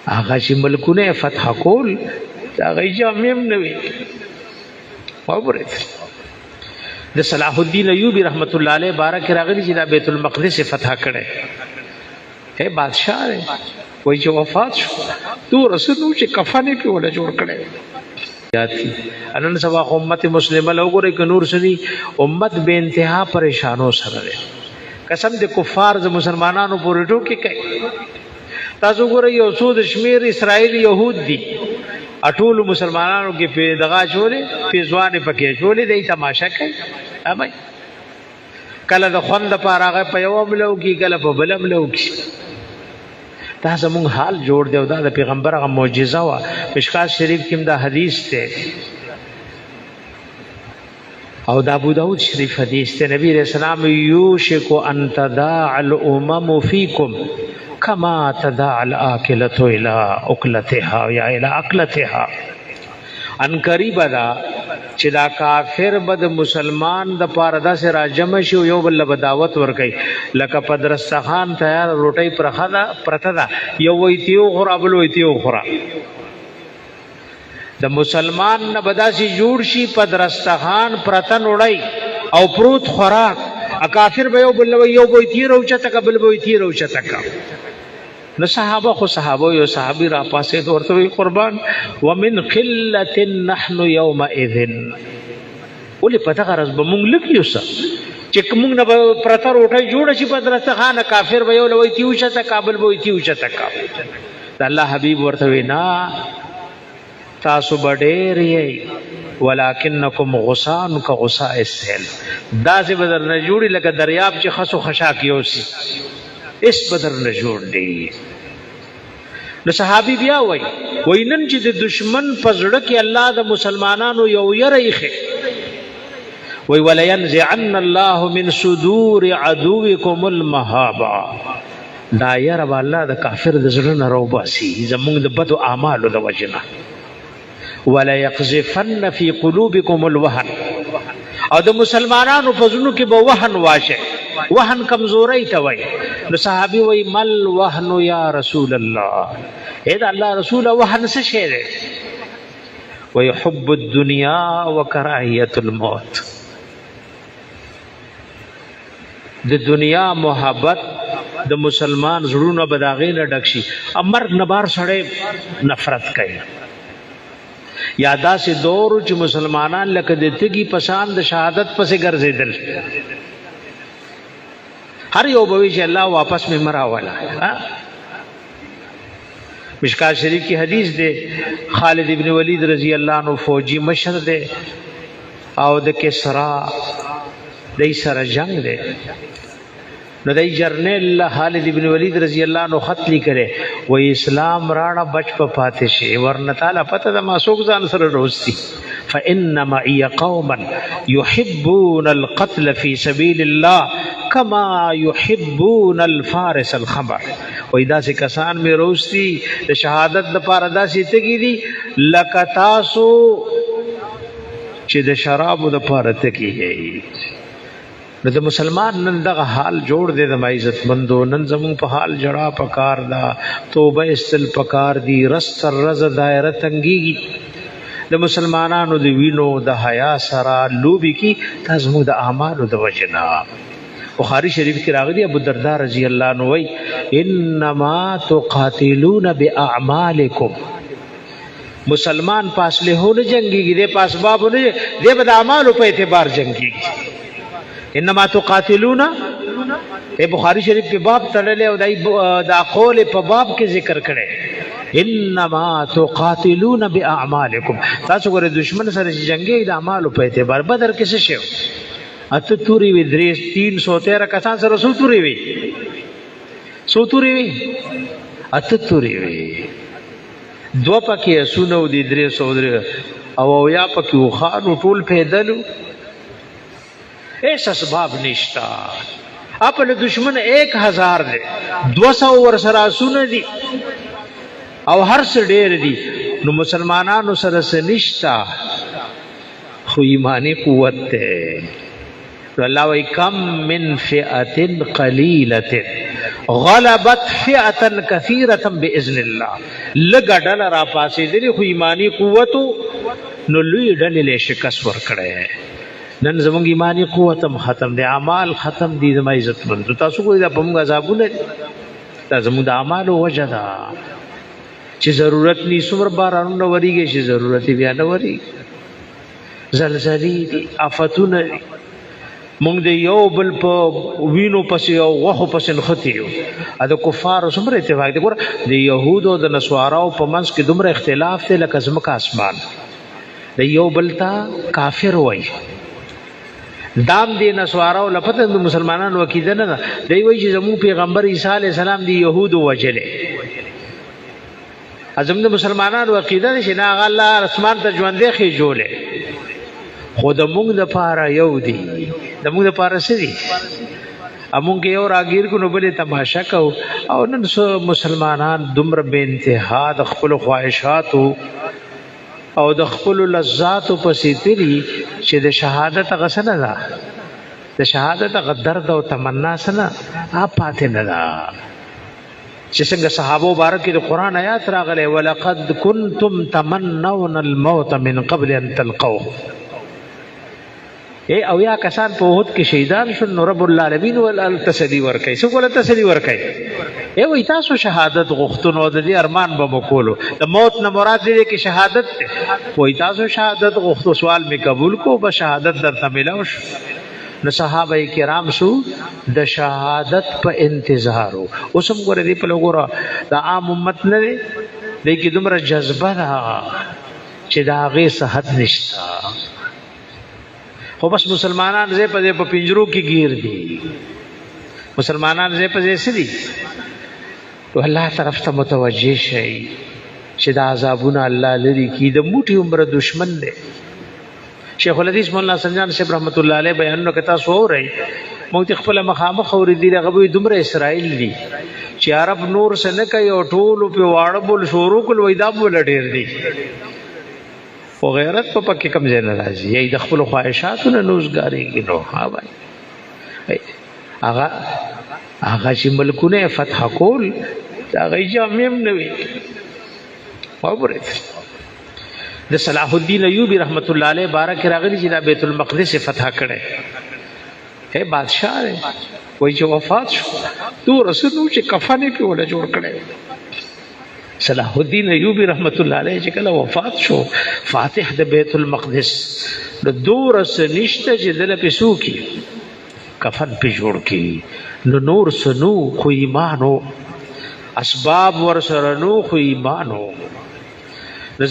هغه چې ملکونه فتح کول هغه جامع هم نه وي. وګورئ د صلاح الدین ایوبی رحمت الله علیه بارک راغلی چې د بیت المقدس فتح کړي. اے بادشاہ وای چې وفات شو تو رسول چې کفن په ولا جوړ کړي. انن سبا امت مسلمه لوګورې ک نور سني امت به انتها پریشانو سره ده. قسم د کفار د مسلمانانو پورې ټوکی کوي. تاسو ګورئ یو څو د شمیر اسرائیل يهود دي اټول مسلمانانو کې په دغه چولې په ځوانې پکې چولې د تماشا کوي. امای کله د خوند پر هغه په یو ملو کې کله په بل ملو کې. دا زموږ حال جوړ دی او دا د پیغمبر هغه معجزه وا. مشکات شریف کې دا حدیث ته او د ابو داود شریف حدیث ته نبی رسول الله یوشک ان تداع الامم فیکم کما تداع الاکلۃ الی اکلتها یا الی اکلتها. ان قریب دا چې دا کافر بد مسلمان د پاره دا سره راجم شي یو بل بداوت ور کوي لکه پدرستخان تیار روټي پرخدا پرته دا یو ویتیو خورا بل ویتیو خورا. د مسلمان نه بداسي جوړ شي پدرستخان پرته نوړی او پروت خوراک ا کافر به یو بل یو ویتی روچا تک بل ویتی روچا تک. نو صحابه خو صحابه یو صحابي را پاسې ورته قربان ومن قله نحن يومئذ ولې پته غرض به مونږ لکیو سا چې مونږ نه پرته روټي جوړ شي پدرسته خان کافر به یو لوي تیوشه تکابل به تیوشه تکابل. الله حبيب ورته وینا تاسو بډېر ولکنکم غصان کا غصاء السیل. دا چې بدر نه جوړي لکه دریاب چې خسو خشا کیوسی اس بدر نه جوړ دی. نو صحابي بیا وای وینن چې د دشمن پزړه کې الله د مسلمانانو یو یریخه وی ولینزعن الله من صدور عدوکم المهابا. دا یره الله د کافر د زړه نه روباسي زمونږ د بدو اعمالو د وجنه. ولا يقذفن في قلوبكم الوهن او د مسلمانانو په زړونو کې به وهن واشه. وهن کمزوري ته وای. نو صحابي وای مل وهن یا رسول الله. اے دا الله رسول وهن څه شی دی؟ وای حب الدنيا وکراهیت الموت. د دنیا محبت د مسلمان زړونو بداغې نه ډک شي. امر نبار سړی نفرت کوي. یادا سے دور چې مسلمانان لکه د تګي پسند شهادت پسې ګرځیدل. هر یو به چې الله واپس می مرا والا. مشکات شریف کی حدیث دے خالد ابن ولید رضی اللہ عنہ فوجی مشر دے او د کسرا دای سره جنگ دے. نو دای جرنیل خالد ابن ولید رضی اللہ عنہ خط لیکره و اسلام رانا بچ په پاتې شي ورنه تعالی پته د ماسوک ځان سره روستي. فانما ای قوما يحبون القتل في سبيل الله كما يحبون الفارس الخمر. وای دا سه کسان می روستي د شهادت د پاره دا سي تګی دي لکه تاسو چې د شرابو د پاره تکي. نو د مسلمان نن دغه حال جوړ دی د عزت مندو. نن زمون په حال جړه پکار دا توبه استل پکار دی رس رز دایره تنګيږي د مسلمانانو د وینو د حیا سره لوبي کی تاسو د اعمالو د وجنا. بخاری شریف کې راغلی ابو الدرداء رضی الله عنه وای انما تقاتلون باعمالکم. مسلمان پاسله هونه جنگيږي د پاسبابونه د بد اعمالو په اعتبار جنگيږي. انما تقاتلون اے بخاری شریف کے باب تړلې او دا قول په باب کې ذکر کړي انما تقاتلون باعمالکم. تاسو ګره دشمن سره جنگي د اعمالو په اعتبار. بدر کې څه شو؟ اته توري وی درې 313 کسان سره سو توري وی سو توري وی اته توري وی دو پکې سونو دي 300 او یا پکې وخانو ټول پیدلو. ایس اسباب نشتا. اپل دشمن 1000 دے 200 ورسره سونه دي او هر څه ډېر دي. نو مسلمانانو سره څه نشتا خو ایمانی قوت ته. الله وی کم من فئه قلیله غلبت فئه كثيره باذن الله. لګ ډل را پاسې دي خو ایمانی قوت نو لوی ډل له شکست ور کړي. نن زموږ ایمانی قوت هم ختم دي، اعمال ختم دي. زما عزت مند تاسو کوی دا پمغه عذابونه دا زموږ د اعمالو وجه ده چې ضرورت ني سمر بارانونه وریږي چې ضرورت بیا نه وری. زلزلې دي، آفتونه دي. مونږ د یو بل په وینو پسې او غوښو پسې نښتي یو. د کفارو څومره اتفاق دی. ګوره د یهودو د نصاراو په منځ کې دومره اختلاف دی لکه ځمکه اسمان. د یو بل ته کافر وایي. دام دی نصاراو لپته د مسلمانانو عقیده نه ده. دی وایي چې زموږ پیغمبر عیسی علیه السلام دی یهودو وجلې. زموږ د مسلمانانو عقیده ده چې نه هغه الله اسمان ته ژوندی خېجولی. خو د مونږ دپاره یو دی، د مونږ دپاره څه دي؟ مونږ یو راګیر کو نو بلې تماشا کوو. او نن مسلمانان دومره بې انتها د خپلو خواهشاتو او د خپلو لذاتو پسې تلي چې د شهادت هغه څه نه ده، د شهادت هغه درد او تمنا څه نه پاتې نه ده. چې څنګه صحابو باره کې د قرآن آیات راغلی ولقد کنتم تمنون الموت من قبل ان تلقوه. او یا کسان په احد کې شهیدان شول نو رب العالمین ول تسلی ورکړي. څوک ول تسلی ورکړي؟ وای تاسو شهادت غوښتنه او د دې ارمان به وکولو. د موت نه مراد دې کې شهادت ده. وای تاسو شهادت غوښتو، سوال می قبول کو به شهادت درته ملاو شو. نو صحابه کرام شو د شهادت په انتظار. اوس هم ګوره دې په لګورا د عام امت نه دی د کې دومره جذبه ده چې دا غي صحت نشتا. خو بس مسلمانان زې په دې په پنجرو کې گیر دي. مسلمانان زې په دې سدي. تو الله طرف ته متوجه شي چې دا عذابونه الله لري کی د موټي عمر دشمن دی. شیخ الحدیث مولانا سنجان صاحب رحمت الله علیه بیان نو کتا سو رہی موږ خپل مخامخ اور دي هغه دومره اسرائیل دي چې عرب نور سره کوي او ټول په واړه بول شروع کول وای دا بول ډیر دي. او غیرت په پکې کم ځای نه راځي. یی د خپل خواهشاتو نه نوزګاریږي. نو ها وای هغه چې ملکونه فتح کول دا غي جامم نه وي. وګورئ د صلاح الدین ایوبی رحمت الله علیه بارک راغلی چې د بیت المقدس فتح کړي. اے بادشاہ وای چې وفات شو تو رسول چې کفن کې ولا جوړ کړي. صلاح الدین ایوبی رحمت الله علیه چې کله وفات شو فاتح د بیت المقدس د دورس نشته چې دل په سو کې کفن په جوړ کې. نو نور سنو خو ایمانو اسباب ور سره نو خو ایمانو.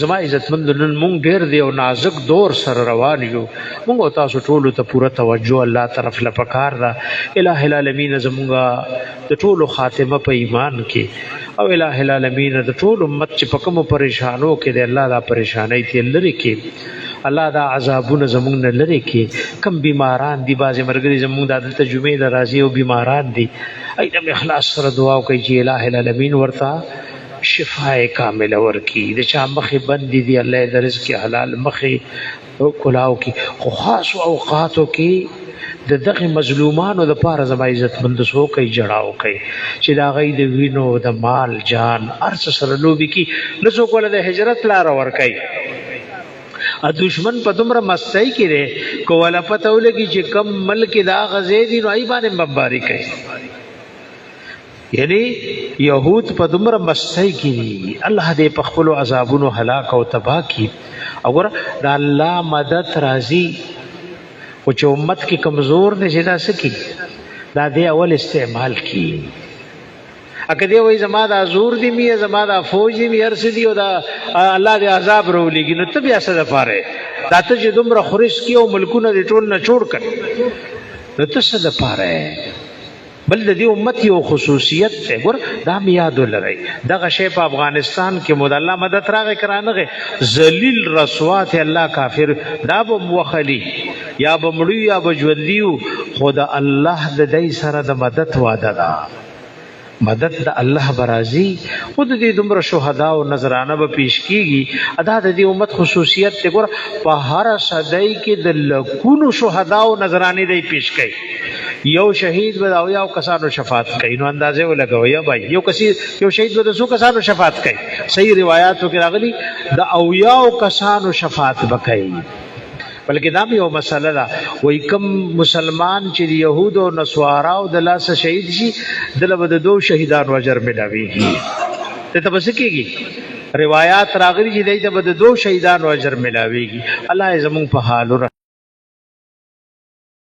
زما عزتمند نن مونږ ډېر دی او نازک دور سره روان یو. مونږ تاسو ټولو ته پوره توجه الله طرف له پکار دا. الٰه العالمین زمونږه د ټولو خاتمه په ایمان کې او الٰه العالمین د ټول امت چې په کوم پریشانو کې دی الله دا پریشانای ته لری کې. الله دا عذابونه زمونږ نه لری کې. کم بیماران دي بازي مرګري زمونږ د عادت جمعې د راځي او بیماران دي. اېدم اخلاص سره دعا کوي چې الٰه العالمین ورته شفاء کامل ورکی. د چا مخې بند دي الله د رزق حلال مخې کلاو کی. خو خاص اوقاتو کې د دغه مظلومانو د پاره زما عزت مند سو کوي جړاو کوي چې دا غي د وینو د مال جان ارس سره لوبي کی نسو کوله د هجرت لار ور کوي. ا دشمن په دومره مستۍ کې ده کوله پته ولګي چې کم ملک دا غزې دي نو ای باندې مباري کوي. یعنی یهود په دومره مستۍ کې الله دې په خپل عذابونو هلاک او تباہ کی. اور دا الله مدد راځي او چې امت کې کمزور دي چې دا سکی دا دې اول استعمال کی. اګه دې وای زما دا زور دی می زما دا فوج دی می ارس دی او دا الله دې عذاب رولېږي. نو ته بیا څه ده پاره دا ته چې دومره خورش کی او ملکونه دې ټول نه جوړ کړ نو ته څه ده پاره. بل د دې امت یو خصوصیت ته ګور دا یاد ولرئ. دغه شی په افغانستان کې مود الله مدد راغی کرانغه ذلیل رسوات الله کافر دا به موخلی یا به مړی یا به ژوندیو. خود الله د دې سره د مدد وعده ده. مدد د الله برازي. خود دې دومره شهدا او نذرانه به پیش کیږي. ادا د دې امت خصوصیت ته ګور په هر صدای کې د لکونو شهدا او نذرانه دی پیش کړي یو شهید به او یو کسانو شفاعت کوي نو اندازې ولګوي یا بھائی یو شهید به څو کسانو شفاعت کوي صحیح روایتو کې راغلي د او یو کسانو شفاعت وکړي بلکې دا یو مسله ده وای کوم مسلمان چې يهود او نصارا او د لاس شهید شي دله به د دوه شهیدانو اجر ملاويږي ته بس کېږي روایت راغلي چې دایته به د دوه شهیدانو اجر ملاويږي الله زمون په حال